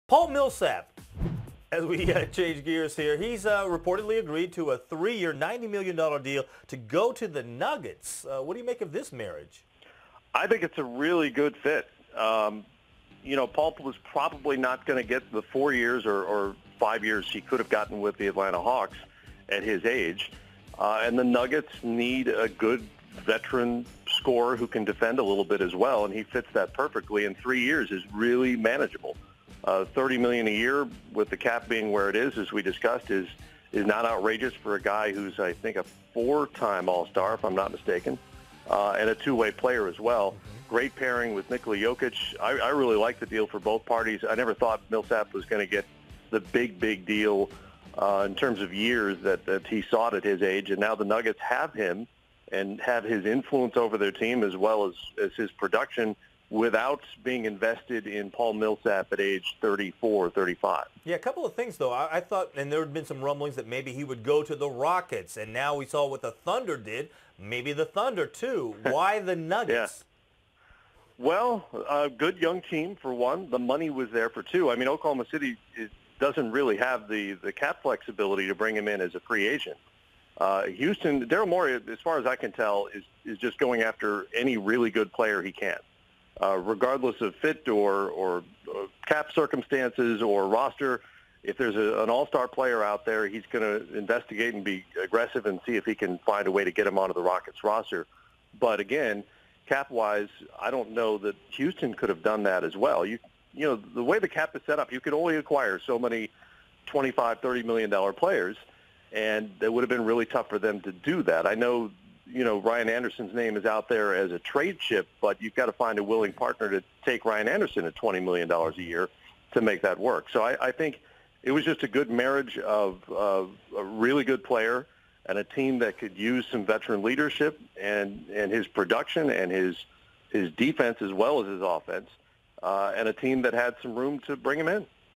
Paul Millsap, as we change gears here, he's reportedly agreed to a 3-year, $90 million deal to go to the Nuggets. What do you make of this marriage? I think it's a really good fit. Paul was probably not going to get the 4 years or 5 years he could have gotten with the Atlanta Hawks at his age. And the Nuggets need a good veteran scorer who can defend a little bit as well, and he fits that perfectly. And 3 years is really manageable. $30 million a year with the cap being where it is, as we discussed, is not outrageous for a guy who's, I think, a 4-time All-Star, if I'm not mistaken, and a two-way player as well. Great pairing with Nikola Jokic. I really like the deal for both parties. I never thought Millsap was going to get the big deal in terms of years that he sought at his age, and now the Nuggets have him and have his influence over their team as well as his production without being invested in Paul Millsap at age 34, 35. Yeah, a couple of things, though. I thought, and there had been some rumblings that maybe he would go to the Rockets, and now we saw what the Thunder did. Maybe the Thunder, too. Why the Nuggets? Yeah. Well, a good young team, for one. The money was there for two. I mean, Oklahoma City doesn't really have the cap flexibility to bring him in as a free agent. Houston, Daryl Morey, as far as I can tell, is just going after any really good player he can. Regardless of fit or cap circumstances or roster, if there's an all-star player out there, he's going to investigate and be aggressive and see if he can find a way to get him onto the Rockets roster. But again, cap-wise, I don't know that Houston could have done that as well. You know, the way the cap is set up, you could only acquire so many $25, $30 million players, and it would have been really tough for them to do that. I know, Ryan Anderson's name is out there as a trade chip, but you've got to find a willing partner to take Ryan Anderson at $20 million a year to make that work. So I think it was just a good marriage of a really good player and a team that could use some veteran leadership and his production and his defense as well as his offense, and a team that had some room to bring him in.